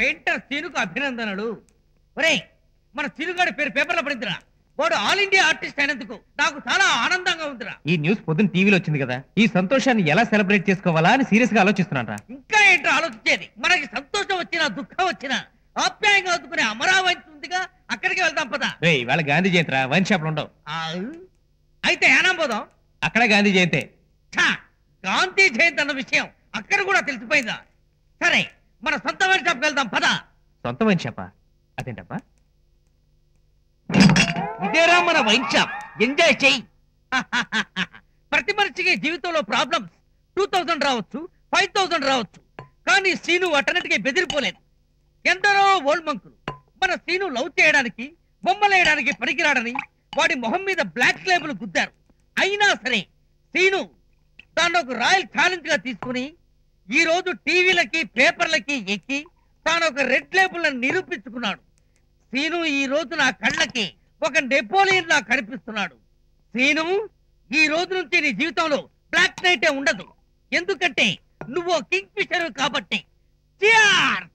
Painter సీనుకు అభినందనలు. ఒరేయ్, మన సీనుగాడి పేరు పేపర్లో పడిందిరా. వాడు ఆల్ ఇండియా ఆర్టిస్ట్ అయినందుకు నాకు చాలా ఆనందంగా ఉందిరా. ఈ న్యూస్ పొద్దున్న టీవీలో వచ్చింది కదా, ఈ సంతోషాన్ని ఎలా సెలబ్రేట్ చేసుకోవాలా అని సీరియస్ గా ఆలోచిస్తున్నారా? ఇంకా ఏంటో ఆలోచించేది? మనకి సంతోషం వచ్చినా దుఃఖం వచ్చినా ఆప్యాయంగా అందుకునే అమరావతి ఉందిగా, అక్కడికి వెళ్దాం పదా. ఇవాళ గాంధీ జయంతి రా, వైన్ షాప్లు ఉండవు. అయితే యానం పోదాం. అక్కడ గాంధీ జయంతి. గాంధీ జయంతి అన్న విషయం అక్కడ కూడా తెలిసిపోయిందా? సరే, మన సొంత వైన్ షాప్కి వెళ్దాం పదా. సొంత వైన్ షాపా? అదేంటప్పా? ఇదేరా మన వైన్ షాప్. ఎంజాయ్ చెయ్యి. ప్రతి మనిషికి జీవితంలో ప్రాబ్లమ్స్ 2000 రావచ్చు, 5000 రావచ్చు. కానీ సీను అటన్నిటికీ బెదిరిపోలేదు. ఎందరో ఓల్డ్ మంకులు మన సీను లవ్ చేయడానికి, బొమ్మలేయడానికి పనికిరాడని వాడి మొహం మీద బ్లాక్ లేబుల్ గుద్దారు. అయినా సరే సీను తాను ఒక రాయల్ ఛాలెంజ్ గా తీసుకుని ఈ రోజు టీవీలకి పేపర్లకి ఎక్కి తాను ఒక రెడ్ లేబుల్ నిరూపించుకున్నాడు. సీను ఈ రోజు నా కళ్ళకి ఒక నెపోలియన్ లా కనిపిస్తున్నాడు. సీను, ఈ రోజు నుంచి నీ జీవితంలో బ్లాక్ నైటే ఉండదు. ఎందుకంటే నువ్వు కింగ్ ఫిషర్ కాబట్టి. Cheers!